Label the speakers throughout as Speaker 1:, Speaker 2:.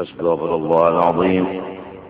Speaker 1: أستغفر الله العظيم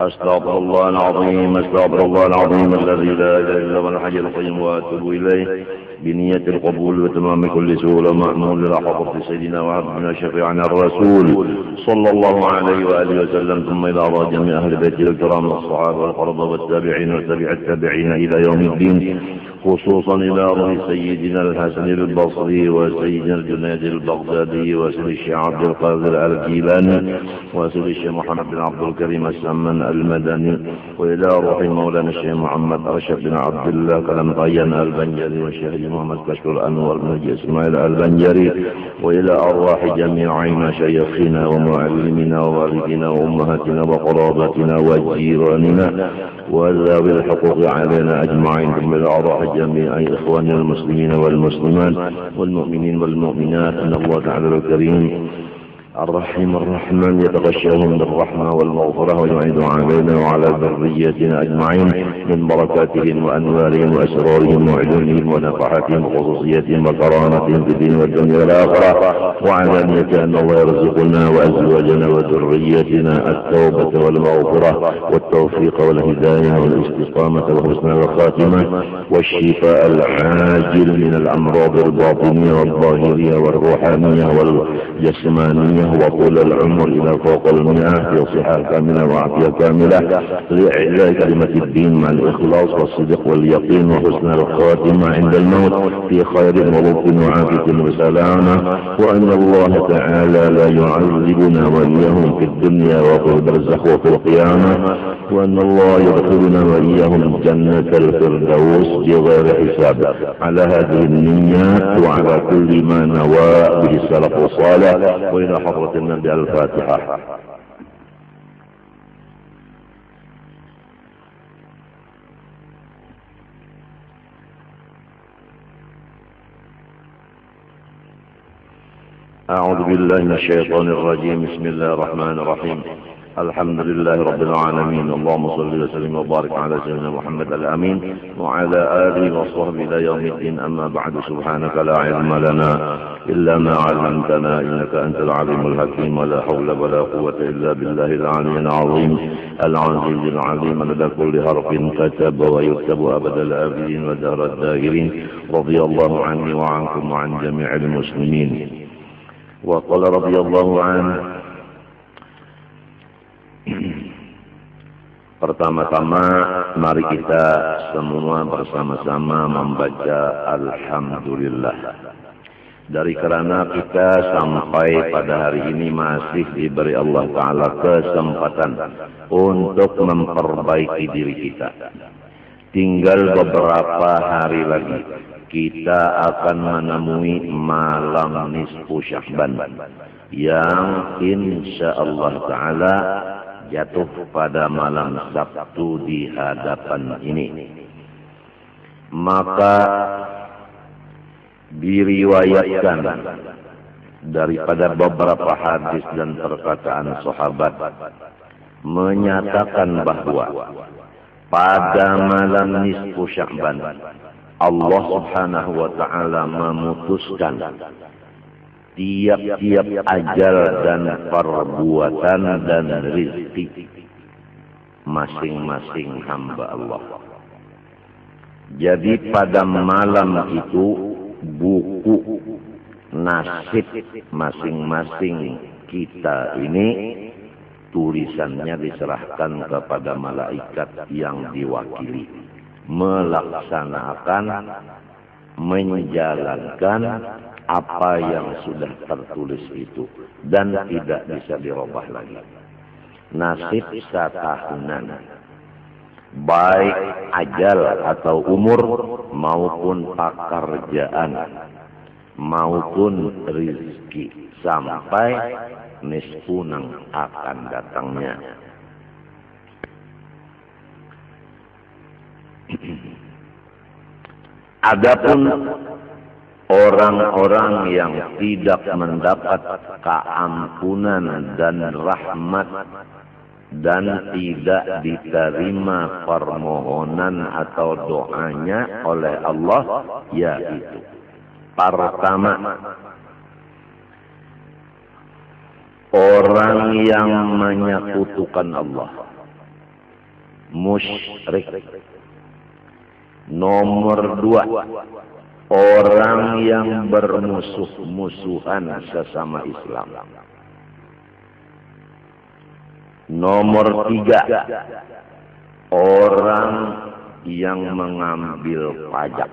Speaker 1: أستغفر الله العظيم أستغفر الله العظيم الذي لا إله إلا هو الحي القيوم وأتوب إليه بنية القبول وتمام كل سهولة مأمول إلى حضرة سيدنا وعبدنا شفيعنا الرسول صلى الله عليه وآله وسلم، ثم إلى أرواح جميع أهل بيته الكرام الصحابة والقرب والتابعين وتابع التابعين إلى يوم الدين، خصوصا إلى روح سيدنا الحسن البصري وسيدنا الجنيد البغدادي وسيد الشيخ عبد القادر الجيلاني وسيد الشيخ محمد بن عبد الكريم السمن المدني، وإلى روح مولانا الشيخ محمد أرشد بن عبد الله كلمطيان البنجري والشيخ محمد كشف الأنور بن إسماعيل البنجري، وإلى أرواح جميع مشايخنا ومعلمنا ووالدنا وأمهاتنا وقرابتنا وجيراننا وذوي الحقوق علينا أجمعين، ثم إلى أرواح جميع إخواننا المسلمين والمسلمات والمؤمنين والمؤمنات، أن الله تعالى الكريم الرحيم الرحمن يتغشاهم بالرحمة والمغفرة ويعيد علينا وعلى ذريتنا أجمعين من بركاتهم وأنوارهم وأسرارهم وعلومهم ونفحاتهم وخصوصيتهم وكرامتهم في الدين والدنيا والآخرة، وعلانية أن الله يرزقنا وأزواجنا وذريتنا التوبة والمغفرة والتوفيق والهداية والاستقامة وحسن الخاتمة والشفاء العاجل من الأمراض الباطنية والظاهرية والروحانية والجسمانية وطول العمر إلى فوق المئة في صحة كاملة وعافية كاملة لإعلاء كلمة الدين مع الإخلاص والصدق واليقين وحسن الخاتمة عند الموت في خير ولطف وعافية وسلامة، وأن الله تعالى لا يعذبنا وإياهم في الدنيا وفي البرزخ وفي القيامة، وأن الله يدخلنا وإياهم جنة الفردوس بغير حساب. على هذه النيات وعلى كل ما نوى به السلف الصالح، وإلى حضرة النبي الفاتحة. أعوذ بالله من الشيطان الرجيم. بسم الله الرحمن الرحيم. الحمد لله رب العالمين، اللهم صل وسلم وبارك على سيدنا محمد الأمين وعلى آله وصحبه إلى يوم الدين. أما بعد، سبحانك لا علم لنا إلا ما علمتنا إنك أنت العليم الحكيم، ولا حول ولا قوة إلا بالله العلي العظيم العزيز العليم، لدى كل حرف كتب ويكتب أبد الآبدين ودهر الداهرين. رضي الله عني وعنكم وعن جميع المسلمين. وقال رضي الله عنه. Pertama-tama mari kita semua bersama-sama membaca Alhamdulillah. Dari kerana kita sampai pada hari ini masih diberi Allah Ta'ala kesempatan untuk memperbaiki diri kita. Tinggal beberapa hari lagi kita akan menemui malam nisfu Sya'ban yang insyaallah Ta'ala jatuh pada malam Sabtu di hadapan ini. Maka diriwayatkan daripada beberapa hadis dan perkataan sahabat menyatakan bahwa pada malam nisfu Sya'ban Allah Subhanahu wa Ta'ala memutuskan tiap-tiap ajal dan perbuatan dan rizki masing-masing hamba Allah. Jadi pada malam itu buku nasib masing-masing kita ini tulisannya diserahkan kepada malaikat yang diwakili melaksanakan, menjalankan apa yang sudah tertulis itu dan tidak bisa dirubah lagi. Nasib setahunan, baik ajal atau umur maupun pekerjaan maupun rizki sampai nisfunang akan datangnya. Adapun orang-orang yang tidak mendapat keampunan dan rahmat dan tidak diterima permohonan atau doanya oleh Allah, yaitu pertama, orang yang menyekutukan Allah, musyrik. Nomor 2, orang yang bermusuh-musuhan sesama Islam. Nomor 3, orang yang mengambil pajak.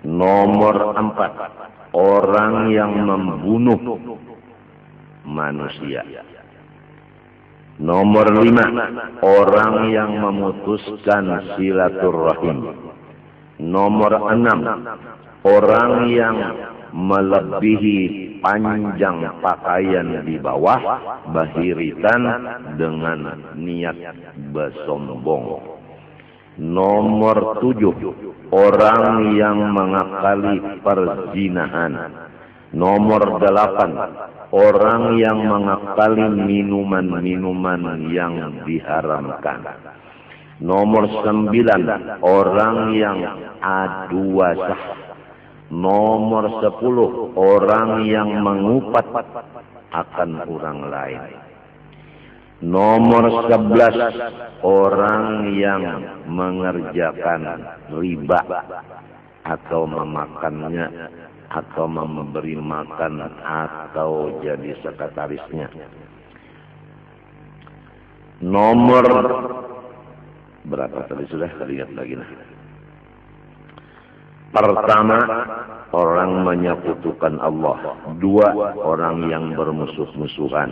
Speaker 1: Nomor 4, orang yang membunuh manusia. Nomor 5, orang yang memutuskan silaturahim. Nomor 6, orang yang melebihi panjang pakaian di bawah bahiritan dengan niat bersombong. Nomor 7, orang yang mengakali perzinahan. Nomor 8, orang yang mengakali minuman-minuman yang diharamkan. Nomor 9, orang yang adu wasah. Nomor 10, orang yang mengupat akan orang lain. Nomor 11, orang yang mengerjakan riba atau memakannya atau memberi makan atau jadi sekretarisnya. Nomor berapa tadi sudah lihat lagi nah. Pertama, orang menyekutukan Allah. 2, orang yang bermusuh-musuhan.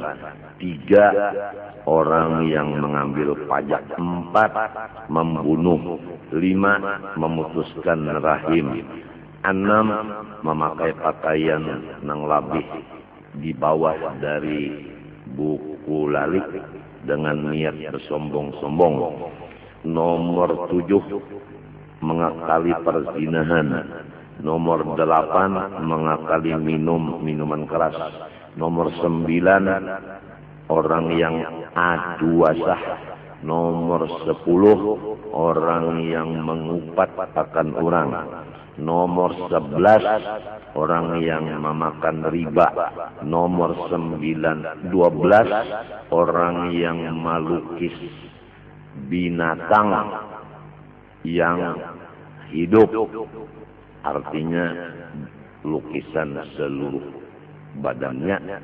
Speaker 1: 3, orang yang mengambil pajak. 4, membunuh. 5, memutuskan rahim. 6, memakai pakaian nang labih di bawah dari buku lalik dengan niat bersombong-sombong. Nomor 7, mengakali perzinahan. Nomor 8, mengakali minuman keras. Nomor 9, orang yang adu wasah. Nomor 10, orang yang mengupat akan orang. Nomor 11, orang yang memakan riba. Nomor 12, orang yang melukis binatang yang hidup, artinya lukisan seluruh badannya.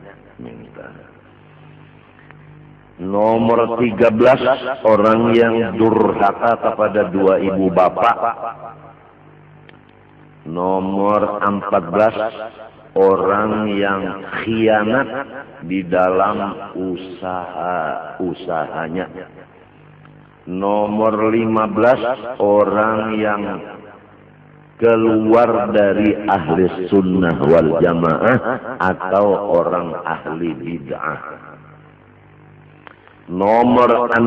Speaker 1: Nomor 13, orang yang durhaka kepada 2 ibu bapak. Nomor 14, orang yang khianat di dalam usahanya. Nomor 15, orang yang keluar dari ahli sunnah wal jamaah atau orang ahli bid'ah. Nomor 16,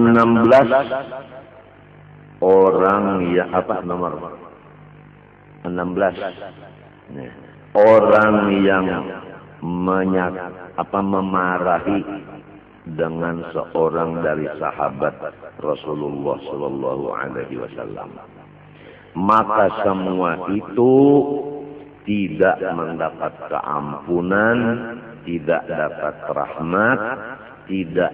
Speaker 1: orang yang nomor 16, orang yang memarahi dengan seorang dari sahabat Rasulullah Shallallahu Alaihi Wasallam. Maka semua itu tidak mendapat keampunan, tidak dapat rahmat, tidak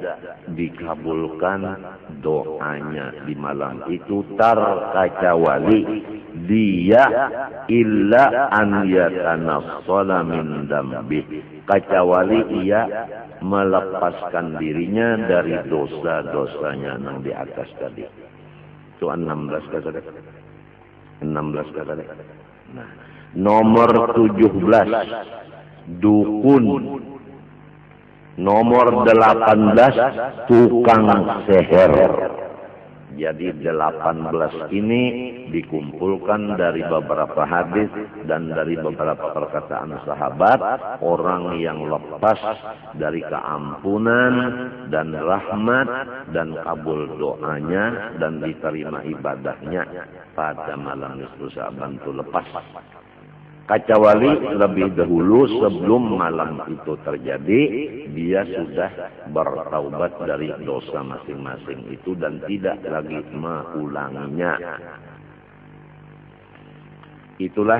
Speaker 1: dikabulkan doanya di malam itu, terkecuali dia illa an yatanassala min dambi, kecuali ia melepaskan dirinya dari dosa-dosanya yang di atas tadi. Itu 16 kata. 16 kata. Nah, nomor 17, dukun. Nomor 18, tukang seher. Jadi 18 ini dikumpulkan dari beberapa hadis dan dari beberapa perkataan sahabat, orang yang lepas dari keampunan dan rahmat dan kabul doanya dan diterima ibadahnya pada malam nisfu Sya'ban itu lepas. Kecuali lebih dahulu sebelum malam itu terjadi, dia sudah bertaubat dari dosa masing-masing itu dan tidak lagi mengulanginya. Itulah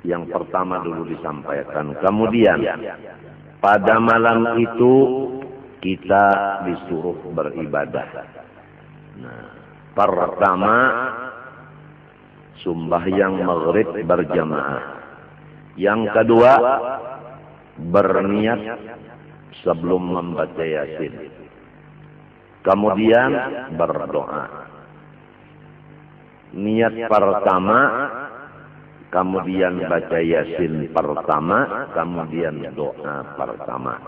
Speaker 1: Yang pertama dulu disampaikan. Kemudian pada malam itu kita disuruh beribadah. Nah, pertama sembahyang maghrib berjamaah. Yang kedua berniat sebelum membaca Yasin. Kemudian berdoa. Niat pertama, kemudian baca Yasin pertama, kemudian doa pertama.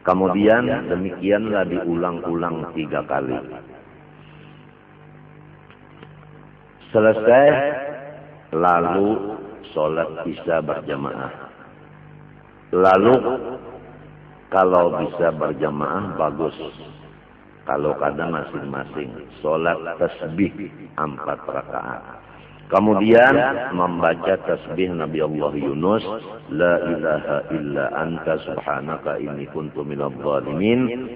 Speaker 1: Kemudian demikianlah diulang-ulang 3 kali. Selesai, lalu sholat isya berjamaah. Lalu kalau bisa berjamaah bagus. Kalau kadang masing-masing sholat tasbih 4 rakaat. Kemudian membaca tasbih Nabi Allah Yunus, La ilaha illa anta subhanaka inni kuntu minadh dhalimin,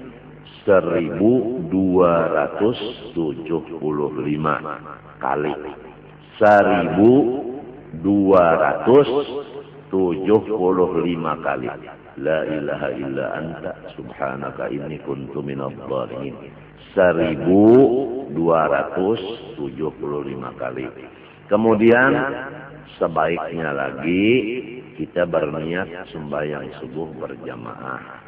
Speaker 1: 1275 kali. 1275 kali. La ilaha illa anta subhanaka inni kuntu minadh dhalimin. 1275 kali. Kemudian sebaiknya lagi kita berniat sembahyang subuh berjamaah.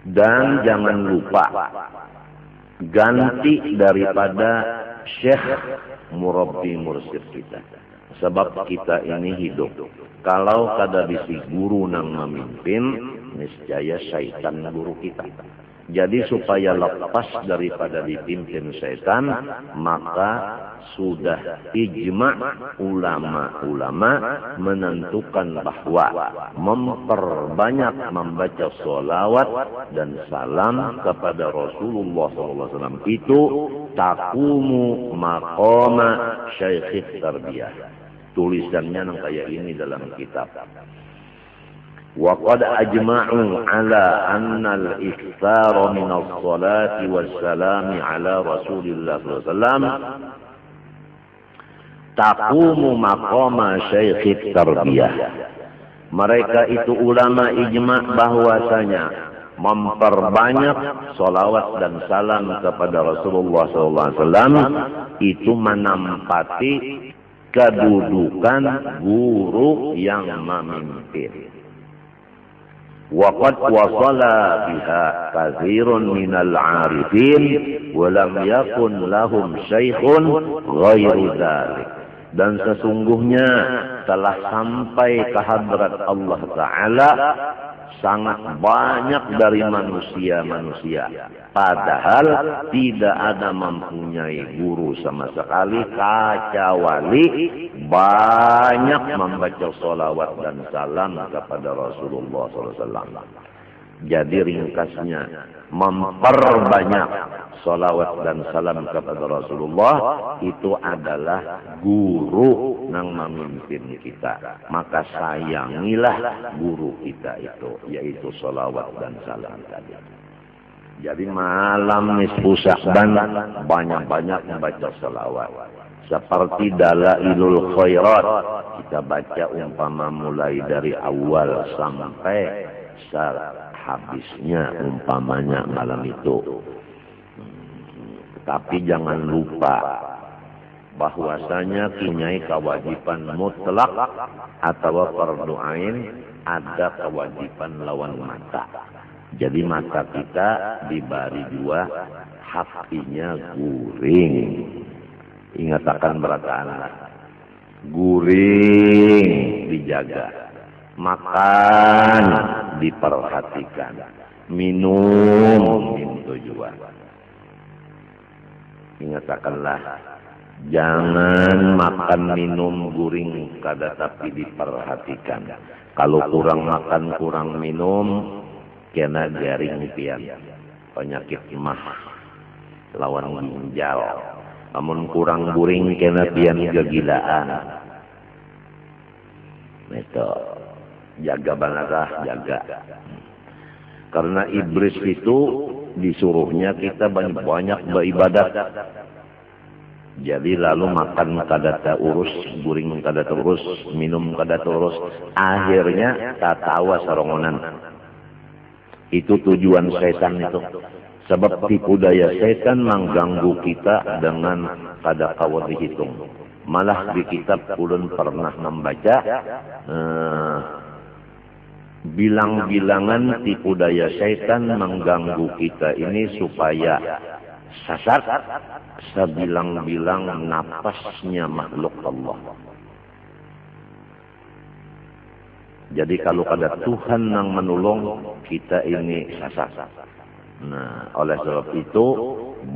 Speaker 1: Dan jangan lupa ganti daripada syekh murabbi mursyid kita. Sebab kita ini hidup. Kalau kada bisi guru nang memimpin, niscaya syaitan guru kita. Jadi supaya lepas daripada dipimpin syaitan, maka sudah ijma ulama-ulama menentukan bahwa memperbanyak membaca sholawat dan salam kepada Rasulullah SAW itu taqumu maqama syaikhit tarbiyah. Tulisannya yang kayak ini dalam kitab. وقد أجمعوا على أن الإكثار من الصلاة والسلام على رسول الله صلى الله عليه وسلم تقوم مقام شيخ التربية. Mereka itu ulama ijma bahwasanya memperbanyak salawat dan salam kepada Rasulullah SAW itu menempati kedudukan guru yang memimpin. وقد وصل بها كثير من العارفين ولم يكن لهم شيخ غير ذلك. Dan sesungguhnya telah sampai ke hadrat Allah Ta'ala sangat banyak dari manusia-manusia. Padahal tidak ada mempunyai guru sama sekali, kecuali banyak membaca sholawat dan salam kepada Rasulullah SAW. Jadi ringkasnya, memperbanyak sholawat dan salam kepada Rasulullah itu adalah guru yang memimpin kita. Maka sayangilah guru kita itu, yaitu sholawat dan salam tadi. Jadi malam nisfu Sya'ban banyak-banyak membaca sholawat. Seperti Dalailul Khairat, kita baca umpama mulai dari awal sampai habisnya umpamanya malam itu. Tapi jangan lupa bahwasanya punya kewajiban mutlak atau fardu ain, ada kewajiban lawan mata. Jadi mata kita diberi 2, hatinya guring. Ingat akan berataan, guring dijaga, makan diperhatikan, minum tujuan. Ingatkanlah, jangan makan minum guring kada tapi diperhatikan. Kalau kurang makan kurang minum, kena garing pian, penyakit mah lawan ginjal. Namun kurang guring kena pian kegilaan. Itu jaga bangetlah, jaga. Karena iblis itu disuruhnya kita banyak beribadat. Jadi lalu makan kada urus, guring kada urus, minum kada urus, akhirnya tatawa sarongonan. Itu tujuan setan itu. Sebab tipu daya setan mengganggu kita dengan kada kawa dihitung. Malah di kitab ulun pernah membaca bilang-bilangan tipu daya setan mengganggu kita ini supaya sasar sebilang-bilang napasnya makhluk Allah. Jadi kalau ada Tuhan yang menolong, kita ini sasar. Nah, oleh sebab itu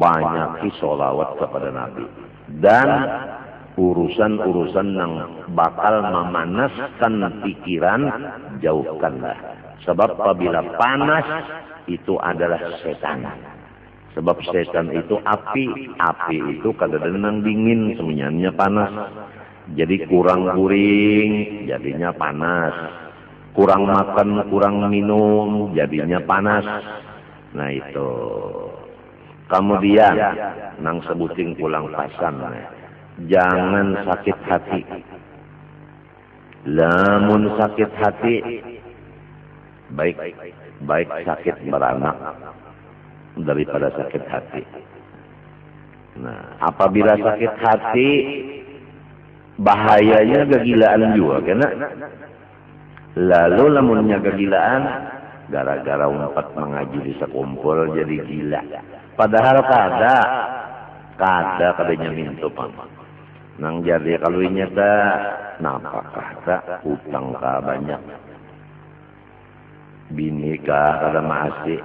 Speaker 1: banyak sholawat kepada Nabi. Dan urusan-urusan yang bakal memanaskan pikiran, jauhkanlah. Sebab apabila panas, itu adalah setan. Sebab setan itu api itu kadang-kadang dingin, semuanya panas. Jadi kurang guring, jadinya panas. Kurang makan, kurang minum, jadinya panas. Nah itu. Kemudian, nang sebutin pulang pasan. Jangan sakit hati. Lamun sakit hati, baik sakit beranak daripada sakit hati. Nah, apabila sakit hati, bahayanya kegilaan juga, kena. Lalu lamunnya kegilaan, gara-gara umpat mengaji di sekumpul jadi gila. Padahal kadanya minto pang. Nang jadi kalau nyata, napakah tak hutang ka banyak. Bini ka kada masih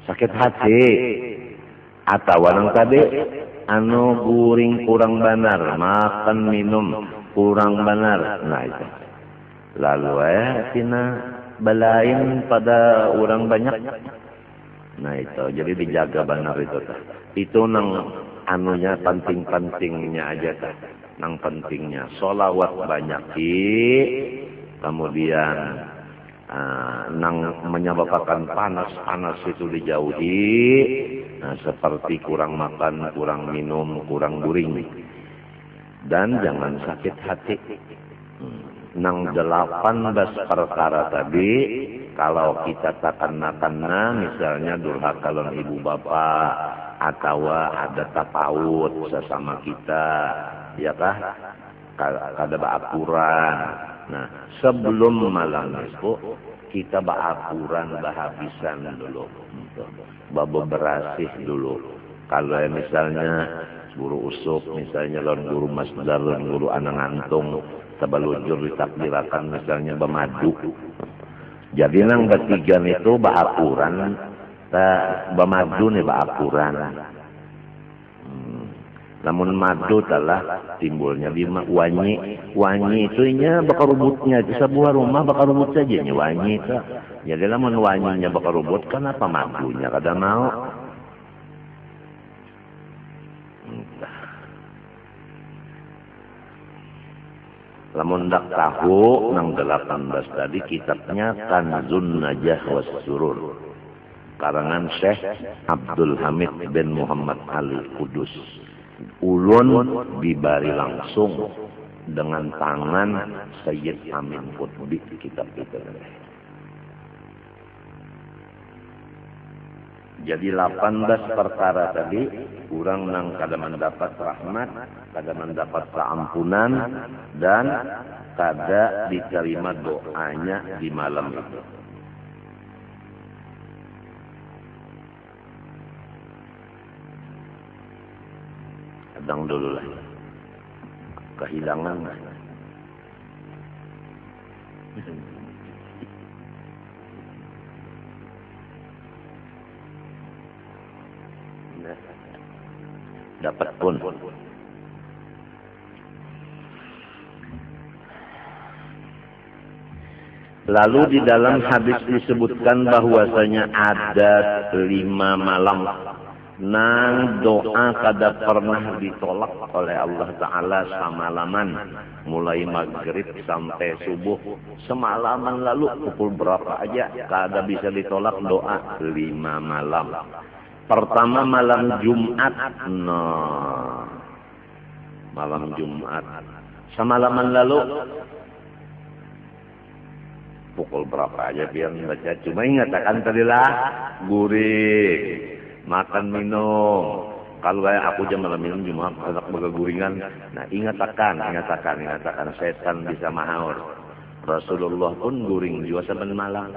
Speaker 1: sakit hati. Atau nang tadi anu guring kurang benar, makan minum kurang benar. Nah itu. Lalu tina balain pada orang banyak. Nah itu, jadi dijaga benar itu. Itu nang anunya penting-pentingnya aja ta. Nang pentingnya sholawat banyak kemudian nang menyebabkan panas itu dijauhi. Nah, seperti kurang makan, kurang minum, kurang guring. Dan jangan sakit hati. Nang 18 perkara tadi, kalau kita takkan-takkan misalnya durhaka lawan ibu bapak, atau ada tapaut sesama kita, ya kah? Kada baapuran. Nah, sebelum malam itu, kita baapuran, bahabisan dulu. Babo berasih dulu. Kalau misalnya guru usuk, misalnya lawan guru masdar, lawan guru anang antung, sebalujur ditakbirakan misalnya bemadu. Jadi nang bertiga itu baapuran, bemadu nih baapuran. Namun madu telah timbulnya lima wanyi itu nya bakal rubutnya di sebuah rumah bakal rubut saja nya wanyi itu. Jadi namun wanyinya bakal rubut, kenapa madunya kada mau? Lamun dak tahu nang 18 tadi kitabnya Kanzun Najah was Surur. Karangan Syekh Abdul Hamid bin Muhammad Ali Kudus. Ulun dibari langsung dengan tangan Sayyid Amin Qutbi kitab itu. Jadi 18 perkara tadi kurang nang kada mendapat rahmat, kada mendapat keampunan, dan kada diterima doanya di malam itu. Kadang dulu lah, kehilangan. Dapat pun. Lalu di dalam hadis disebutkan bahwasanya ada 5 malam nang doa kada pernah ditolak oleh Allah Ta'ala semalaman, mulai maghrib sampai subuh, semalaman lalu pukul berapa aja kada bisa ditolak doa 5 malam. Pertama malam Jumat, malam Jumat. Semalaman lalu pukul berapa aja biar baca. Cuma ingat akan tadilah gurih, makan minum. Kalau kayak aku jam malam minum cuma anak begaguringan. Nah ingat akan setan bisa mahaur. Rasulullah pun guring juga saben malam.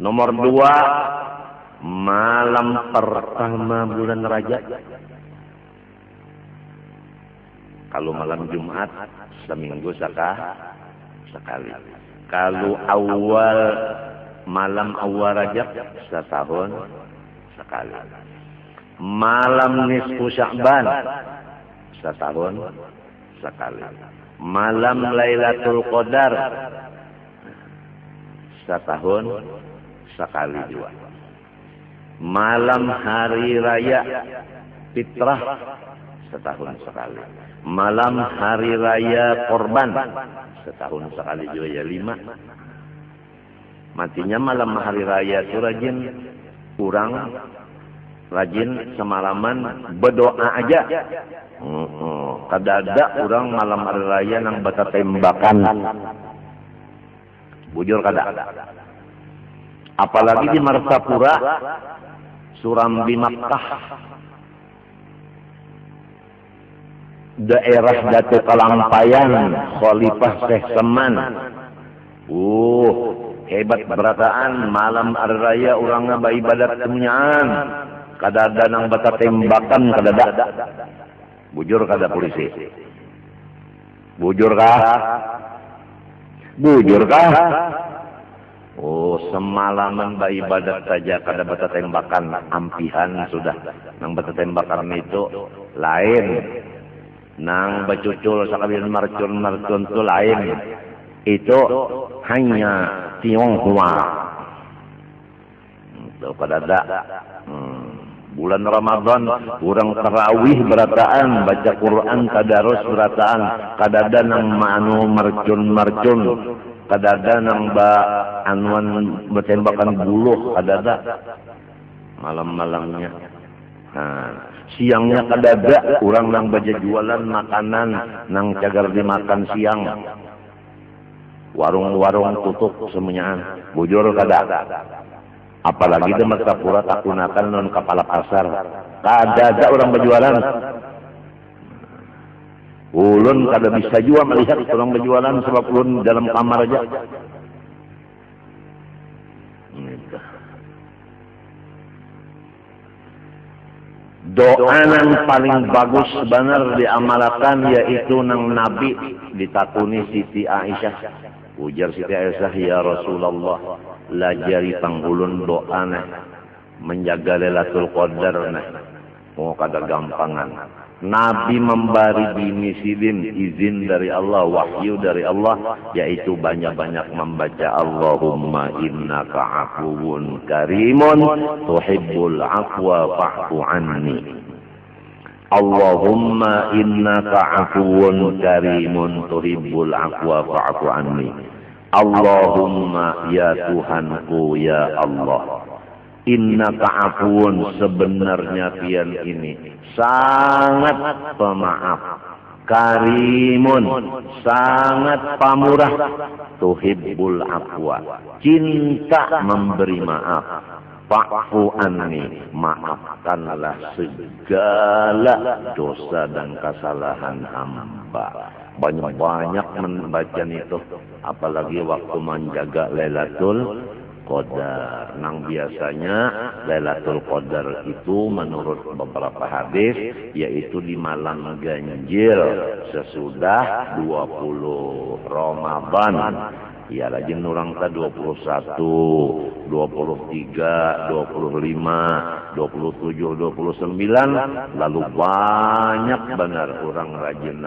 Speaker 1: Nomor 2, malam pertama bulan Rajab. Kalau malam Jumat seminggu sekali. Kalau malam awal Rajab setahun sekali. Malam nisfu Sya'ban setahun sekali. Malam Lailatul Qadar setahun sekali juga. Malam hari raya Fitrah setahun sekali. Malam hari raya Korban setahun sekali juga ya 5. Matinya malam hari raya itu rajin semalaman berdoa aja. Kadada orang malam hari raya nang bata tembakan. Bujur kada. Apalagi di Martapura, Surambi Makkah, daerah Datu Kalampayan, Khalifah Syekh Seman. Hebat berataan malam hari raya urangna baibadat kemunyaan. Kadada nang bata tembakan kadada. Bujur kada polisi. Bujur kah? Semalaman baibadat saja kada bata tembakan, ampihan sudah. Nang bata tembakan itu lain. Nang bacucul sakalian marcun itu lain. Itu hanya Tionghoa. Itu kadada. Bulan Ramadan kurang tarawih berataan, baca Quran tadarus berataan, kadada nang manu marcun, kadada nang anuan bertembakan buluh, kadada malam-malamnya. Nah, siangnya kadada orang nang baca jualan makanan nang cagar dimakan siang. Warung-warung tutup semuanya. Bujur kadada. Apalagi di Martapura tak gunakan non kepala pasar. Kada orang berjualan. Ulun kada bisa juga melihat orang berjualan sebab ulun dalam kamar aja. Doa yang paling bagus benar diamalkan yaitu nang Nabi ditakuni Siti Aisyah. Ujar Siti Aisyah, ya Rasulullah, lajari pangulun doa menjaga Lailatul Qadar mau kada gampangan. Nabi memberi bini Sidin izin dari Allah, wahyu dari Allah, yaitu banyak-banyak membaca Allahumma innaka afuwun karimun tuhibbul afwa fa'fu anni. Allahumma innaka afuwun karimun tuhibbul afwa fa'fu anni. Allahumma ya Tuhanku ya Allah, innaka afuwun, sebenarnya pian ini sangat pemaaf, karimun, sangat pamurah, tuhibbul afwa, cinta memberi maaf, fa'fu anni, maafkanlah segala dosa dan kesalahan hamba. Banyak-banyak membaca itu, apalagi waktu menjaga Lailatul Qadar. Nang biasanya Lailatul Qadar itu menurut beberapa hadis yaitu di malam ganjil sesudah 20 Ramadan. Ya rajin orang ta 21, 23, 25, 27, 29, lalu banyak benar orang rajin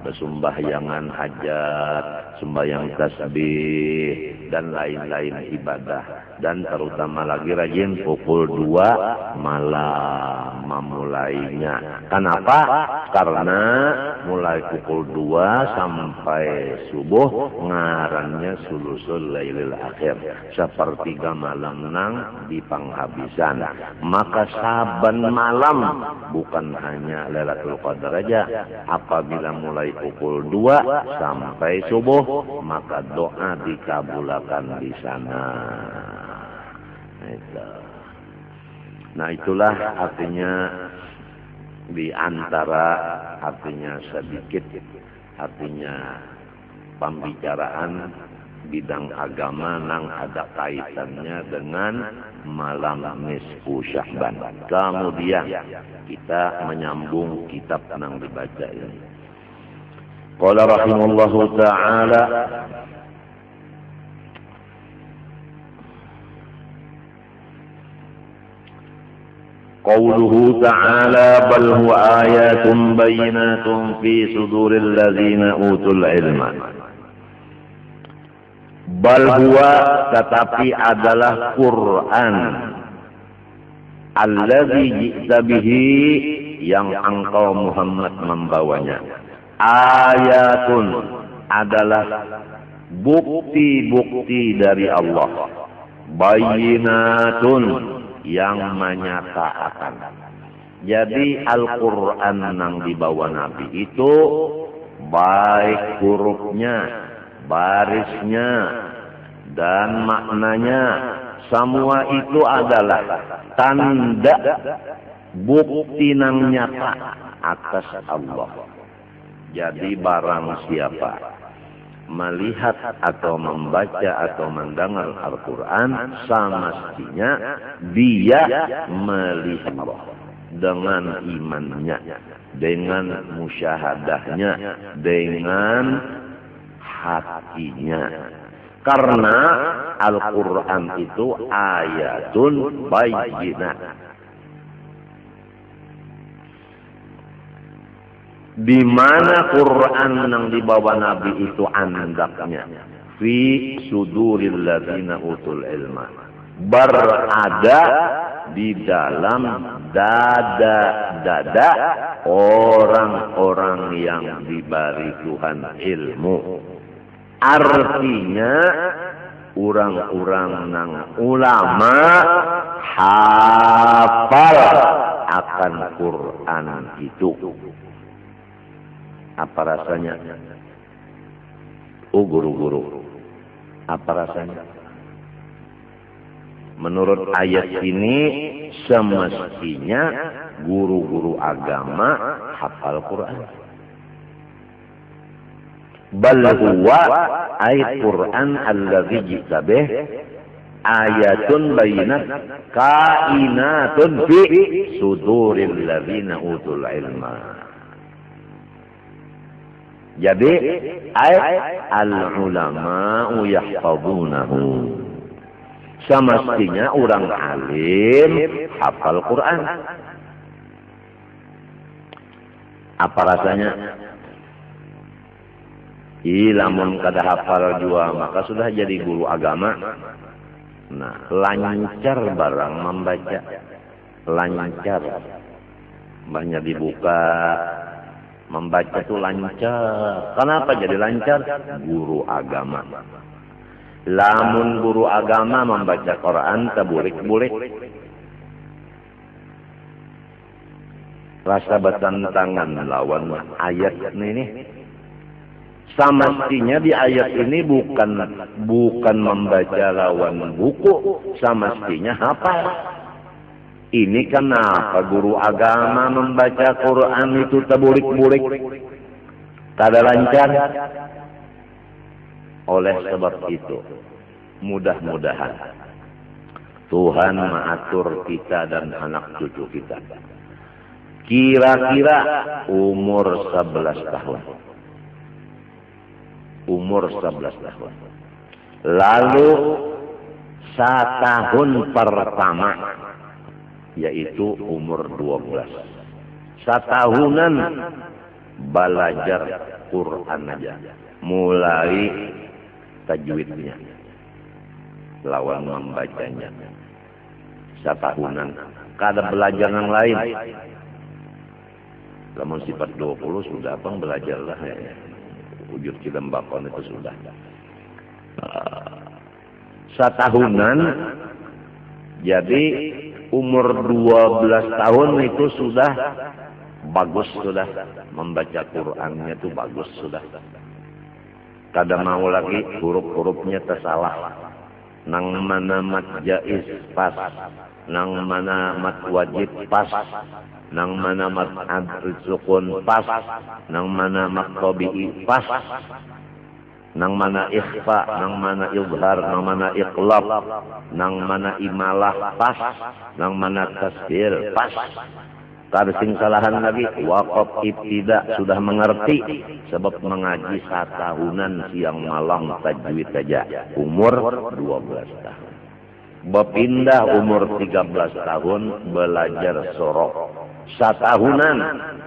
Speaker 1: bersembahyangan hajat, sembahyang tasbih dan lain-lain ibadah, dan terutama lagi rajin pukul 2 malam memulainya. Kenapa? Karena mulai pukul 2 sampai subuh ngarannya sulusul lailil akhir, sepertiga malam nang di penghabisan. Maka saban malam bukan hanya Lailatul Qadar aja, apabila mulai pukul 2 sampai subuh maka doa dikabulkan di sana. Nah itulah artinya, di antara artinya sedikit artinya pembicaraan bidang agama nang ada kaitannya dengan malam nisfu Sya'ban. Kemudian kita menyambung kitab nang dibaca ini. Qala rahimahullahu ta'ala, قوله تعالى بل هو آيات بينات في صدور الذين أوتوا العلم. Bal huwa, tetapi adalah Quran, alladzi ji'ta bihi, yang engkau Muhammad membawanya. Ayatun, adalah bukti-bukti dari Allah. Bayinatun, yang menyatakan. Jadi Al-Quran yang dibawa Nabi itu baik hurufnya, barisnya, dan maknanya, semua itu adalah tanda bukti yang nyata atas Allah. Jadi barang siapa melihat atau membaca atau mendengar Al-Quran, semestinya dia melihat Allah dengan imannya, dengan musyahadahnya, dengan hatinya. Karena Al-Quran itu ayatun bayyinat. Di mana Quran yang dibawa Nabi itu andaknya fi suduril ladzina utul ilma, berada di dalam dada-dada orang-orang yang diberi Tuhan ilmu. Artinya orang-orang nang ulama hafal akan Quran itu. Apa rasanya? Oh guru-guru, apa rasanya? Menurut ayat ini semestinya guru-guru agama hafal Quran. Bal huwa ayat Quran alladzi ji'ta bih ayatun bayinat kainatun fi suduril ladzina utul ilma. Jadi ayat al-ulama'u yahfazunahu, semestinya orang alim hafal Quran. Apa rasanya? Lamun kada hafal jua maka sudah jadi guru agama. Nah, lancar barang membaca, lancar, banyak dibuka. Membaca itu lancar. Kenapa jadi lancar? Guru agama. Lamun guru agama membaca Quran taburik-burik. Rasa bertentangan lawan ayat ini. Semestinya di ayat ini bukan membaca lawan buku, semestinya hafal. Ini kenapa guru agama membaca Quran itu taburik-burik, kada lancar? Oleh sebab itu, mudah-mudahan Tuhan mengatur kita dan anak cucu kita. Kira-kira umur 11 tahun. Umur 11 tahun. Lalu setahun pertama, yaitu umur 12. Setahunan belajar Quran aja. Mulai tajwidnya, lawan membacanya. Setahunan. kada belajar yang lain. Namun sifat 20 sudah bang belajarlah ya. Wujud kita bakon itu sudah. Satahunan, jadi umur 12 tahun itu sudah bagus sudah membaca Qur'annya itu bagus sudah. Kada mau lagi huruf-hurufnya tersalah. Nang mana mat jaiz pas, nang mana mat wajib pas, nang mana mat adl sukun pas, nang mana mat tabi'i pas, nang mana ikhfa, nang mana izhar, nang mana iqlab, nang mana imalah pas, nang mana tasbir pas. Tarsing salahan lagi, waqaf ibtida sudah mengerti sebab mengaji satahunan siang malam tajwid saja umur 12 tahun. Berpindah umur 13 tahun belajar sorok. Satahunan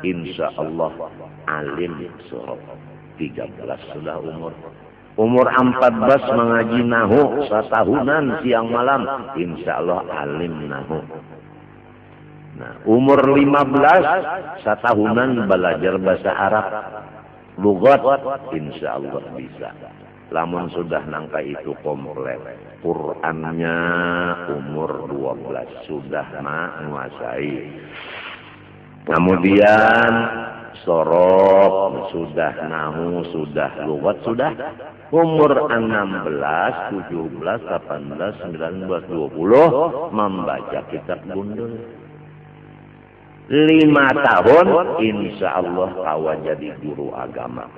Speaker 1: insya Allah alim sorok. 13 sudah umur. Umur 14 mengaji nahu satahunan siang malam insya Allah alim nahu. Nah, umur 15 satahunan belajar bahasa Arab lugat insya Allah bisa. Lamun sudah nangka itu komplit Qur'annya umur 12 sudah menguasai. Kemudian sorok sudah, nahu sudah, lugat sudah. Umur 16, 17, 18, 19, 20 membaca kitab gundul. 5 tahun insya Allah kawan jadi guru agama.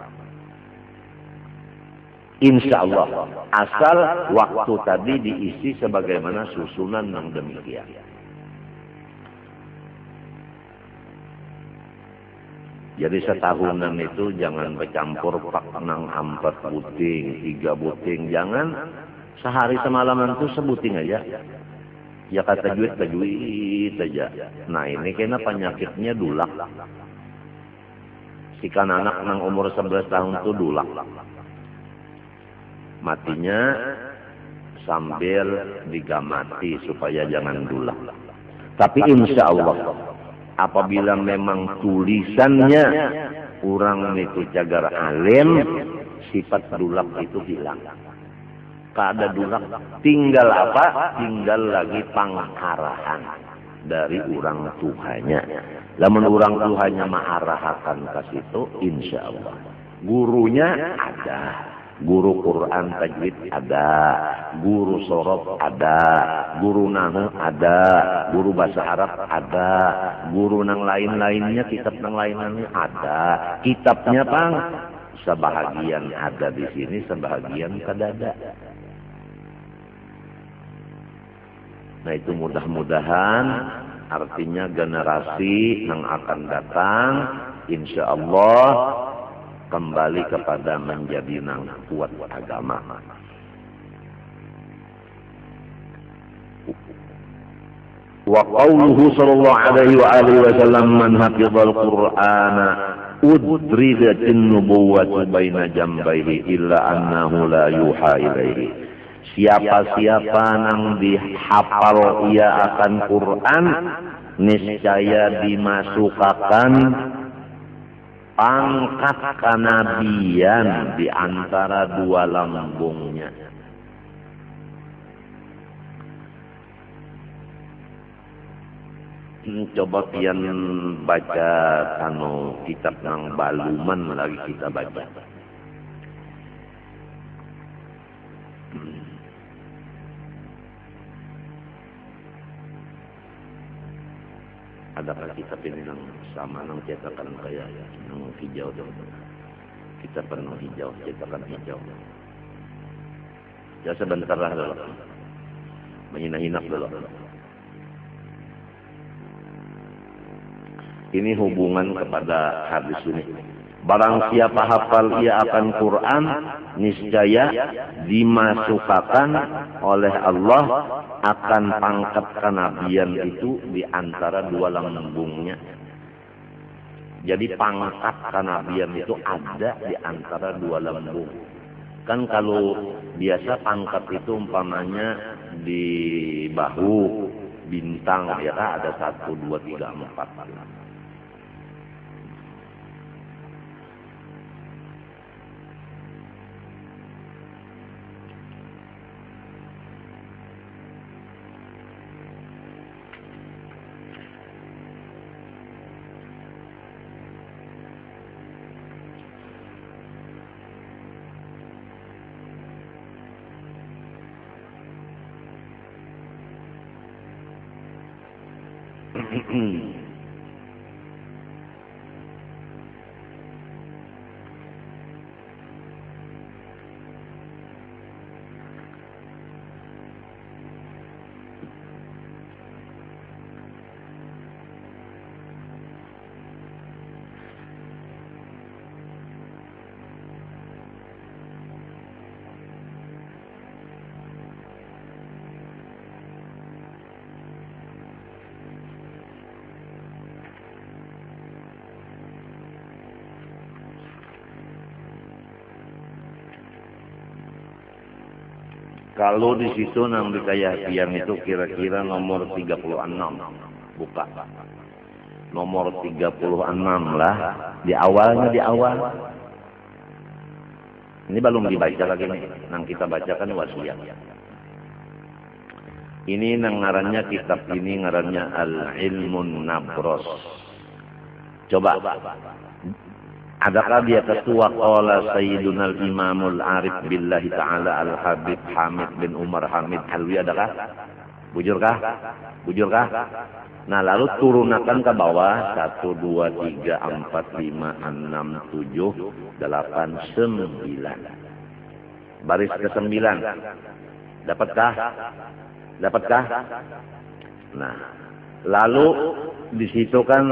Speaker 1: Insya Allah asal waktu tadi diisi sebagaimana susunan yang demikian. Jadi setahunan itu jangan bercampur pak nang 4 buting, 3 buting, jangan sehari semalaman itu sebuting aja. Ya kata tajwid aja. Nah ini kena penyakitnya dulak. Si kan anak nang umur 11 tahun itu dulak. Matinya sambil digamati supaya jangan dulak. Tapi insya Allah apabila memang tulisannya orang itu cagar alim, sifat dulak itu hilang. Kada dulak, tinggal apa? Tinggal lagi pangarahan dari orang tuanya. Lamun orang tuanya mengarahakan ke situ, insya Allah. Gurunya ada, guru Quran tajwid ada, guru sorof ada, guru nahu ada, guru bahasa Arab ada, guru nang lain-lainnya, kitab nang lain-lainnya ada. Kitabnya pang sebahagian ada di sini, sebahagian kada ada. Nah itu mudah-mudahan artinya generasi yang akan datang insya Allah kembali kepada menjadi nang kuat agama. Wa qauluhu sallallahu alaihi wa alihi wasallam man hafizal qur'ana udridatin nubuwwatu baina jambayhi illa annahu la yuha ilaihi. Siapa-siapa nang dihafal ia akan Quran, niscaya dimasukkan pangkat kenabian di antara 2 lambungnya. Coba pian baca kitab nang baluman lagi kita baca. Adakah kitab ini nang sama nang cetakan kayak nang hijau dong? Kita penuh hijau, cetakan hijau. Ya sebentar lah dulu. Menyinak dulu. Ini hubungan kepada hadis ini. Barang siapa hafal ia akan Quran, niscaya dimasukkan oleh Allah akan pangkat kenabian itu di antara 2 lambungnya. Jadi pangkat kenabian itu ada di antara 2 lambung. Kan kalau biasa pangkat itu umpamanya di bahu, bintang ya kan, ada 1, 2, 3, 4. Kalau di situ nang di Kayakian itu kira-kira nomor 36. Buka. Nomor 36 lah. Di awal. Ini belum dibaca lagi nih. Nang kita bacakan wasiat. Ini nang ngarannya kitab ini ngarannya Al-Ilmun Nabros. Coba. Adakah dia ketua qala Sayyidunal Imamul Arif Billahi Ta'ala Al-Habib Hamid bin Umar Hamid Halwi, adakah? Bujurkah? Nah lalu turunakan ke bawah 1, 2, 3, 4, 5, 6, 7, 8, 9. Baris ke-9. Dapatkah? Nah lalu di situ kan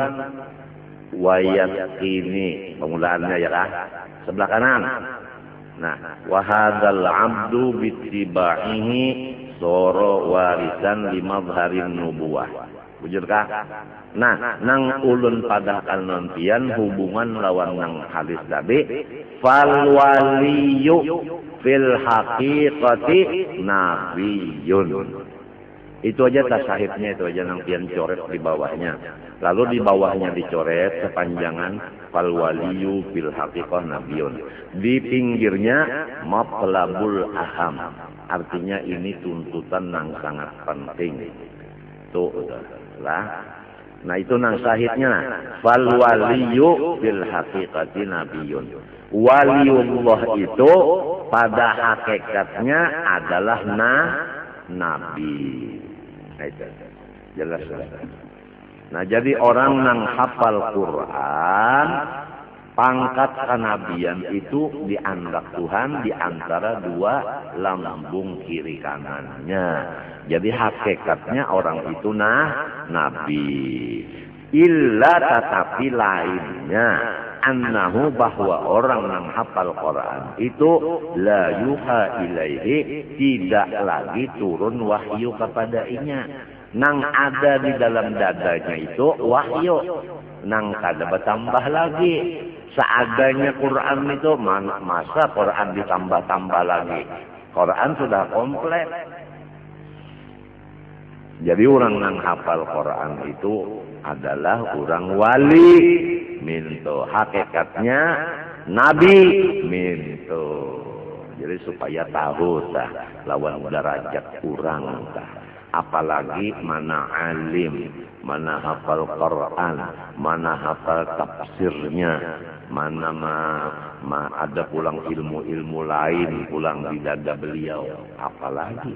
Speaker 1: wayat ini pengulaannya ya kah? Sebelah kanan. Nah, wahadal abdu bittiba'ihi soro warisan limadharin nubuwah. Bujurkah? Nah, nang ulun pada kanontian hubungan lawan nang hadis tadi, fal waliyu fil haqiqati nabiyyun. Itu aja tasahifnya, itu aja nang pian coret di bawahnya. Lalu di bawahnya dicoret sepanjangan fal waliyu fil haqiqah nabiyun. Di pinggirnya matlabul aham. Artinya ini tuntutan yang sangat penting. Tuh lah. Nah itu nang sahihnya fal waliyu fil haqiqati nabiyun. Waliullah itu pada hakikatnya adalah nabi. Nah, itu jelas. Nah jadi orang nang hafal Quran, pangkat kenabian itu dianggap Tuhan di antara dua lambung kiri kanannya. Jadi hakikatnya orang itu nabi. Illa tetapi lainnya annahu bahwa orang yang hafal Quran itu la yuha ilaihi, tidak lagi turun wahyu kepadanya. Nang ada di dalam dadanya itu wahyu, nang kada bertambah lagi. Seadanya Quran itu masa Quran ditambah-tambah lagi. Quran sudah komplit. Jadi orang yang hafal Quran itu adalah orang wali minto, hakikatnya nabi minto. Jadi supaya tahu lawan derajat kurang apalagi mana alim, mana hafal Quran, mana hafal tafsirnya, mana ada pulang ilmu-ilmu lain pulang di dada beliau, apalagi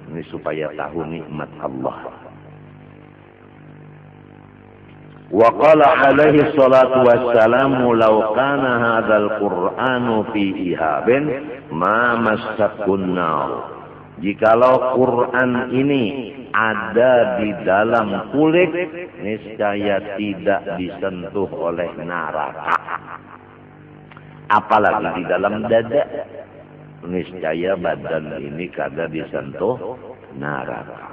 Speaker 1: ini supaya tahu nikmat Allah. Wa qala alaihi salatu wassalamu law kana hadzal qur'anu fi ihabin ma massakun nar. Jikalau Quran ini ada di dalam kulit, niscaya tidak disentuh oleh neraka. Apalagi di dalam dada, niscaya badan ini kada disentuh neraka.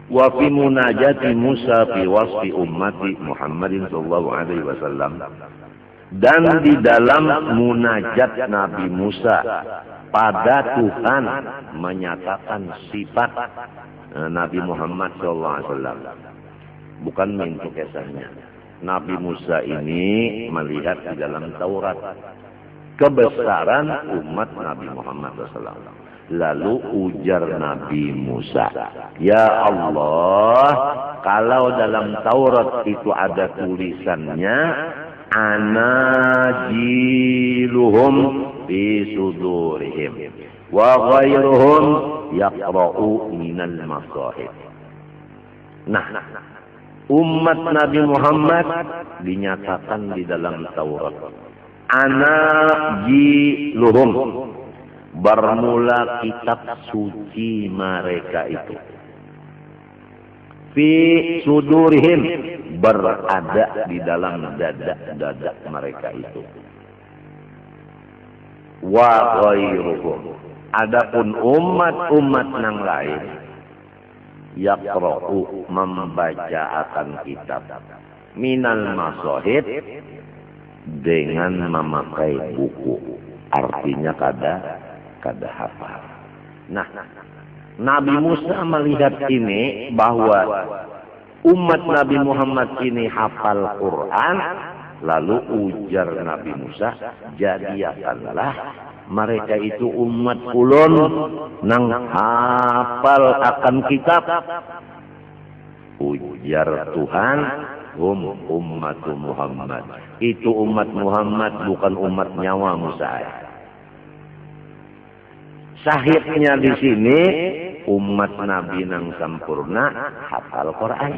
Speaker 1: Wa fi munajati Musa fi wasfi ummati Muhammadin sallallahu alaihi wasallam, dan di dalam munajat Nabi Musa pada Tuhan menyatakan sifat Nabi Muhammad SAW. Bukan mintu kesannya. Nabi Musa ini melihat di dalam Taurat kebesaran umat Nabi Muhammad SAW. Lalu ujar Nabi Musa, "Ya Allah, kalau dalam Taurat itu ada tulisannya, anajiluhum fi sudurihim wa ghairuhum yaqra'u minal masahib." Nah, umat Nabi Muhammad dinyatakan di dalam Taurat, anajiluhum, bermula kitab suci mereka itu. Fi sudurihim, berada di dalam dada mereka itu. Wa ghairuhum, adapun umat-umat yang lain, yaqra'u, membaca akan kitab, minal masahib, dengan memakai buku, artinya kada hafal. Nah, Nabi Musa melihat ini bahwa umat Nabi Muhammad ini hafal Quran, lalu ujar Nabi Musa, "Jadikanlah mereka itu umat ulun nang hafal akan kitab." Ujar Tuhan, umat Muhammad. Itu umat Muhammad, bukan umat nyawa Musa. Sahihnya di sini umat Nabi nang sempurna hafal Quran.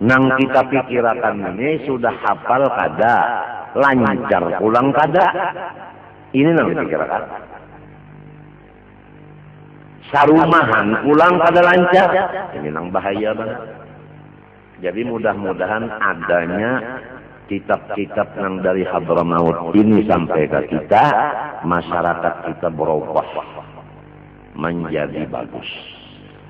Speaker 1: Nang kita pikirakan ini sudah hafal kada, lancar pulang kada. Ini nang dipikirkan. Sarumahan pulang kada lancar. Ini nang bahaya banget. Jadi mudah-mudahan adanya kitab-kitab yang dari Hadramaut ini sampai ke kita, masyarakat kita berubah menjadi bagus.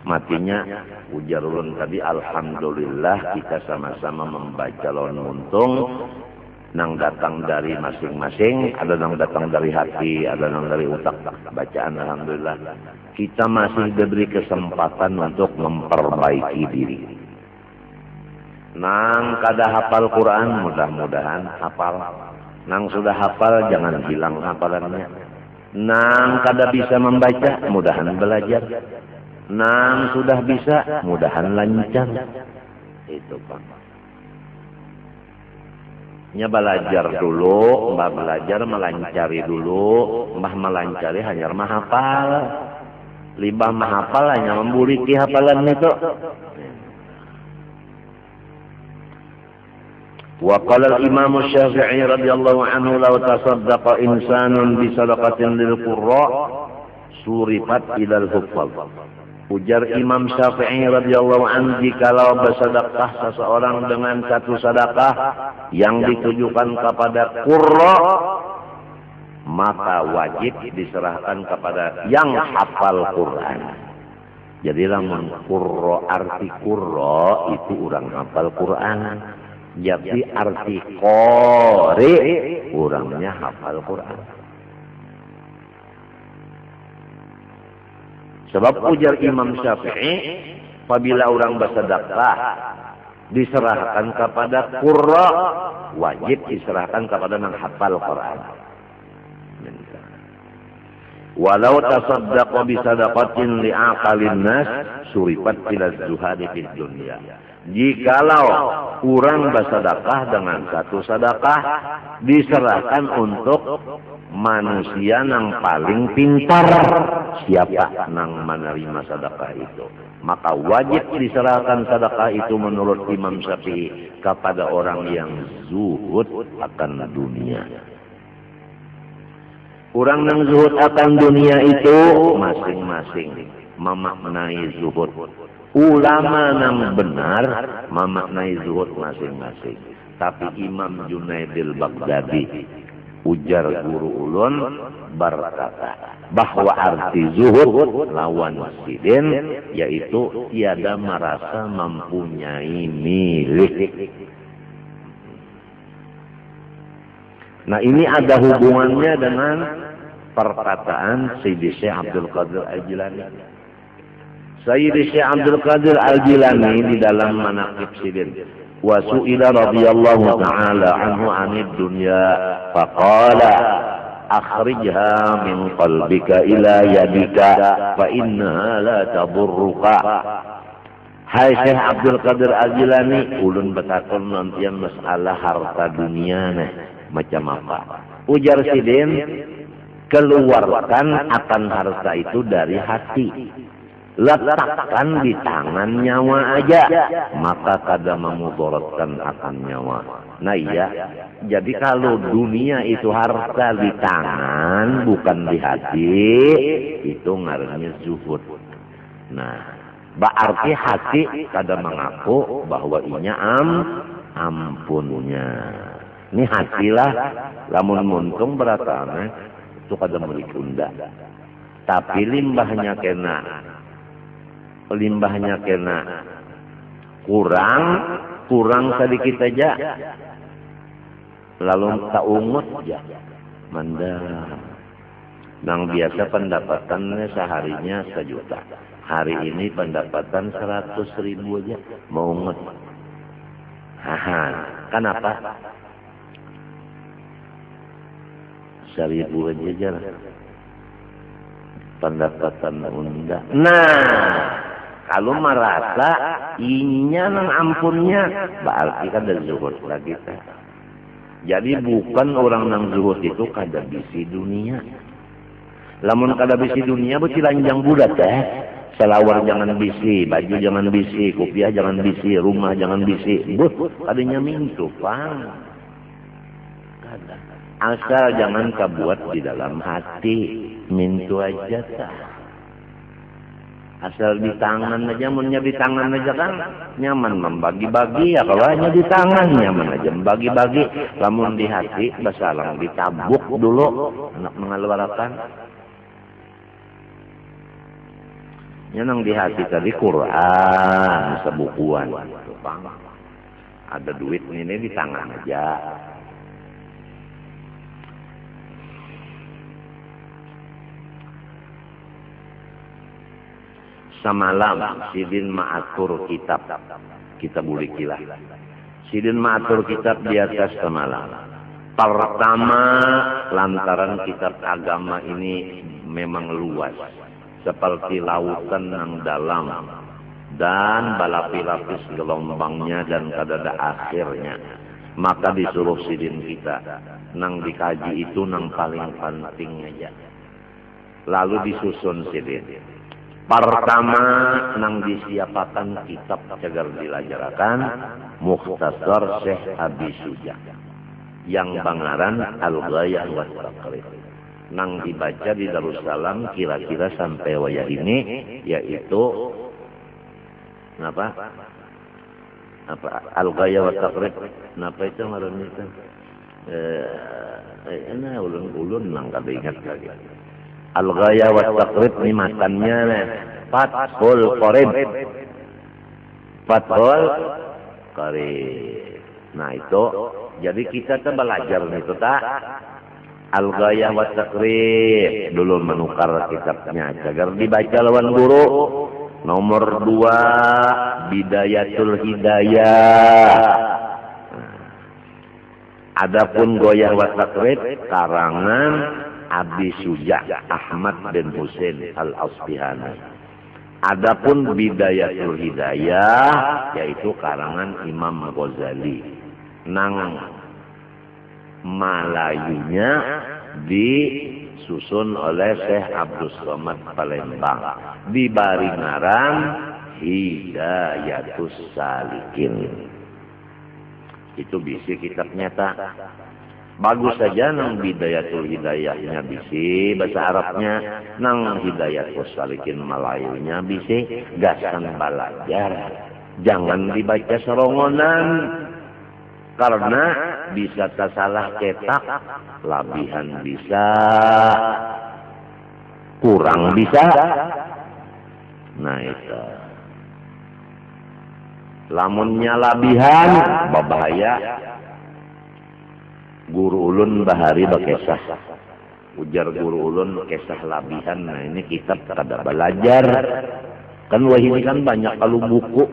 Speaker 1: Matinya ujar ulun tadi, alhamdulillah kita sama-sama membaca lawan untung, nang datang dari masing-masing, ada nang datang dari hati, ada nang dari otak. Bacaan alhamdulillah. Kita masih diberi kesempatan untuk memperbaiki diri. Nang kada hafal Quran, mudah-mudahan hafal. Nang sudah hafal, jangan hilang hafalannya. Nang kada bisa membaca, mudahan belajar. Nang sudah bisa, mudahan lancar. Itu Pak. Nya belajar dulu, mbah belajar melancari dulu, mbah melancari hanya mahafal. Libah mahafal hanya membuliki hafalan itu. Wa qala al-Imam Syafi'i radhiyallahu anhu, law tasaddaqa insanun bi sadaqatin lil qurra surifat ila al-huffaz. Ujar Imam Syafi'i radhiyallahu anhu, jikalau bersedekah seseorang dengan satu sedekah yang ditujukan kepada qurra, maka wajib diserahkan kepada yang hafal Quran. Jadi lamun qurra, arti qurra itu orang hafal Quran. Jadi arti qori, orangnya hafal Quran. Sebab ujar Imam Syafi'i, apabila orang bersedekah diserahkan kepada qurra, wajib diserahkan kepada yang hafal Quran. Walau tasaddaqa bi sadaqatin li aqalin nas surifat ila zuhadi fid dunya. Jikalau orang bersedekah dengan satu sedekah diserahkan untuk manusia yang paling pintar, siapa yang menerima sedekah itu, maka wajib diserahkan sedekah itu menurut Imam Syafi'i kepada orang yang zuhud akan dunia. Orang yang zuhud akan dunia itu masing-masing memaknai zuhud. Ulama yang benar memaknai zuhud masing-masing. Tapi Imam Junaidil Baghdadi, ujar guru ulun, berkata bahwa arti zuhud lawan sidin, yaitu tiada merasa mempunyai milik. Nah, ini ada hubungannya dengan perkataan Sayyidi Syekh Abdul Qadir Al-Jilani. Sayyidi Syekh Abdul Qadir Al-Jilani di dalam Manaqib Sidin, wa su'ila radhiyallahu ta'ala anhu 'anid dunya faqala akhrijha min qalbika ila yadika fa innaha la tadurruka. Hai Syekh Abdul Qadir Al-Jilani, ulun betakon nantian masalah harta dunia nih macam apa. Ujar Sidin, keluarkan akan harta itu dari hati, letakkan di tangan nyawa aja, maka kada memudaratkan akan nyawa. Nah iya, jadi kalau dunia itu harta di tangan bukan di hati, itu ngarannya zuhud. Nah, berarti hati kada mengaku bahwa inya ampunnya. Ini hatilah, lamun muntung beratane itu kada meuli tunda. Tapi limbahnya kena kurang sedikit aja, lalu tak ungut aja mandang. Nang biasa pendapatannya seharinya 1 juta, hari ini pendapatan 100.000 aja mau ungut. Kenapa? 1.000 aja lah pendapatan undang. Nah, kalau merasa inya nang ampunnya, berarti kan dari zuhud lagi. Jadi bukan orang nang zuhud itu kada bisi dunia. Lamun kada bisi dunia berarti lanjang budak selawar jangan bisi, baju jangan bisi, kopiah jangan bisi, rumah jangan bisi. Kadanya mintu pang. Kada. Asal jangan kabuat di dalam hati, mintu aja tak. Asal di tangan aja, munnya di tangan aja kan nyaman membagi-bagi ya, kalau hanya di tangan nyaman aja membagi-bagi. Lamun di hati basalang ditabuk dulu anak mengeluarkan. Yang di hati tadi Quran sebukuan, ada duit ini di tangan aja. Samalam Sidin ma'atur kitab, kita bulikilah. Sidin ma'atur kitab di atas semalam. Pertama, lantaran kitab agama ini memang luas, seperti lautan yang dalam dan balapis-lapis gelombangnya dan kadada akhirnya. Maka disuruh Sidin kita nang dikaji itu nang paling penting aja. Lalu disusun Sidin. Pertama nang disiapakan kitab cagar dilajarakan Mukhtasar Syekh Abi Suja yang bangaran Al-Ghayah wa Taqrib. Nang dibaca di Darussalam kira-kira sampai wayah ini, yaitu apa Al-Ghayah wa Taqrib. Napa itu ngaran itu? Ini ulun nang kada ingat lagi. Al-Ghayah wa Taqrib ini matannya Fathul Qorib. Fathul Qorib. Nah itu, jadi kita tuh belajar itu tak Al-Ghayah wa Taqrib dulu menukar kitabnya agar dibaca lawan guru. Nomor 2 Bidayatul Hidayah. Adapun Ghayah wa Taqrib karangan Abi Suja Ahmad bin Husain Al-Asbihani. Adapun Bidayatul Hidayah yaitu karangan Imam Ghazali. Nang Malayunya disusun oleh Syekh Abdul Somad Palembang. Dibari ngaran Hidayatus Salikin. Itu bisi kitabnya tak. Bagus saja nang Bidayatul Hidayahnya bisi bahasa Arabnya, nang Hidayatus Salikin Malayunya bisi, gasan belajar. Jangan dibaca serongonan karena bisa tersalah cetak, labihan bisa, kurang bisa. Nah itu. Lamunnya labihan babahaya. Guru ulun bahari bakesah ujar guru ulun kisah labihan. Nah ini kitab kada belajar. Kan wah ini kan banyak kalau buku.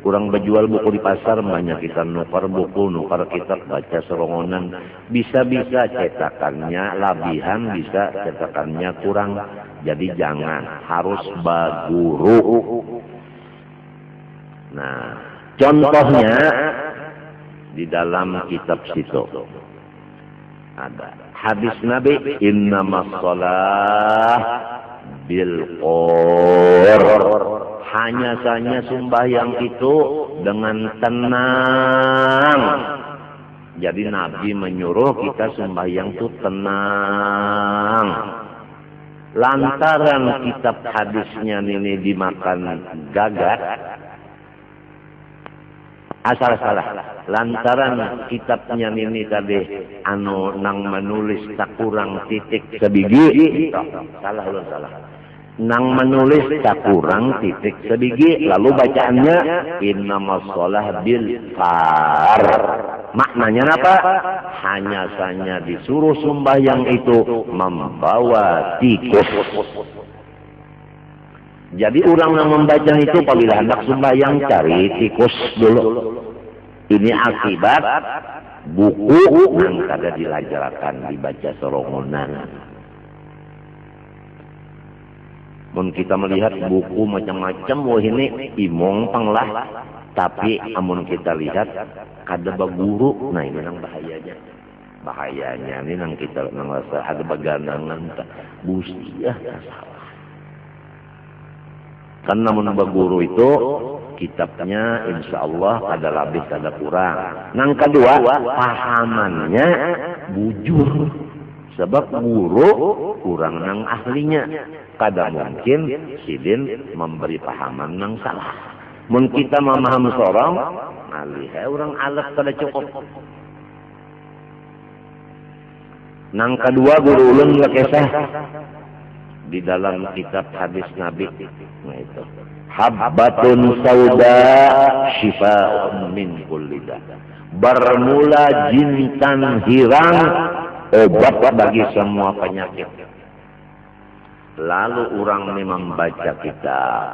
Speaker 1: Kurang berjual buku di pasar, banyak kita nukar buku, nukar kitab, baca serongonan. Bisa-bisa cetakannya labihan, bisa cetakannya kurang. Jadi jangan, harus baguru. Nah, contohnya di dalam kitab situ ada hadis Nabi, innamas shalah bil qur. Hanya saja sembahyang itu dengan tenang. Jadi Nabi menyuruh kita sembahyang itu tenang. Lantaran kitab hadisnya ini dimakan gagak. Asal salah. Lantaran kitabnya ini tadi nang menulis tak kurang titik sebiji. Salah. Nang menulis tak kurang titik sebiji, lalu bacaannya innamas shalah bil far. Maknanya apa? Hanya saja disuruh sembahyang itu membawa tikus. Jadi orang yang membaca itu apabila hendak sembahyang cari tikus dulu. Ini akibat buku yang kada dilajarkan dibaca serongonan. Mun kita melihat buku macam-macam, wah ini imong panglah. Tapi amun kita lihat kada baguru, nah ini nang bahayanya. Bahayanya ini nang kita nang rasa ada bagandangan busi ya salah. Karena mun baguru itu kitabnya insya Allah ada lebih ada kurang. Nang kedua pahamannya bujur. Sebab guru kurang nang ahlinya. Kada mungkin sidin memberi pahaman nang salah. Mun kita memaham sorong, alih orang alat kada cukup. Nang kedua guru ulun kisah di dalam kitab hadis Nabi. Nah itu. Habbatun sauda syifa'un min kulli da. Bermula jintan hirang, obat bagi semua penyakit. Lalu orang ini membaca kitab.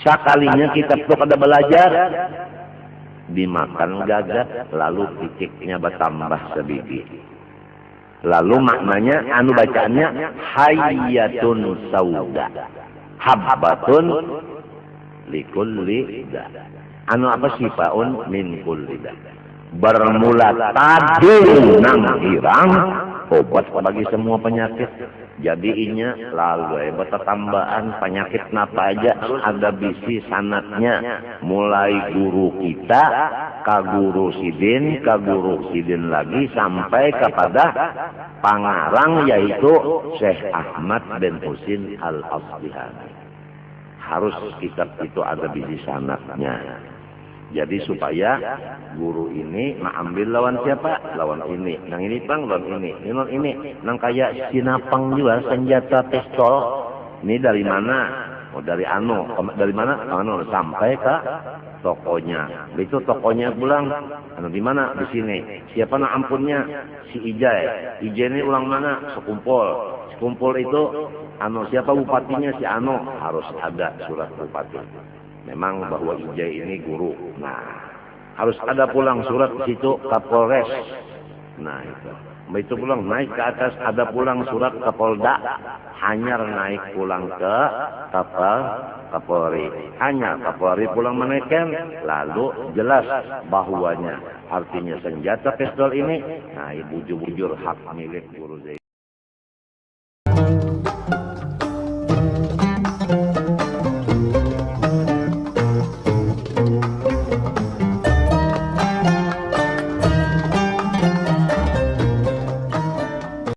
Speaker 1: Sekalinya kitab itu kada belajar, dimakan gagak, lalu titiknya bertambah sebiji. Lalu maknanya, bacaannya hayyatun sauda, habbatun likulli da. Apa sifaun min kulli da. Bermula tadi nang hirang, obat bagi semua penyakit. Jadi inya lalu bertambahan penyakit napa aja ada bisi sanatnya. Mulai guru kita, ka guru sidin lagi sampai kepada pangarang yaitu Syekh Ahmad bin Husin Al-Asbihani. Harus kitab itu ada bisi sanatnya. Jadi supaya guru ini mengambil lawan siapa? Lawan ini. Nang ini bang, lawan ini. Lawan ini. Nang kayak sinapang juga senjata pistol. Ini dari mana? Oh dari dari mana? Sampai ke tokonya. Itu tokonya pulang. Di mana? Di sini. Siapa nak ampunnya? Si Ijai. Ijai ini ulang mana? Sekumpul. Sekumpul itu siapa bupatinya? Si harus ada surat bupati. Memang bahwa Ijai ini guru. Nah, harus ada pulang surat di situ Kapolres. Nah, itu pulang naik ke atas ada pulang surat Kapolda. Hanyar naik pulang ke Kapolri. Hanya Kapolri pulang menaikkan. Lalu jelas bahwanya artinya senjata pistol ini. Nah, bujur-bujur hak milik guru Zaid.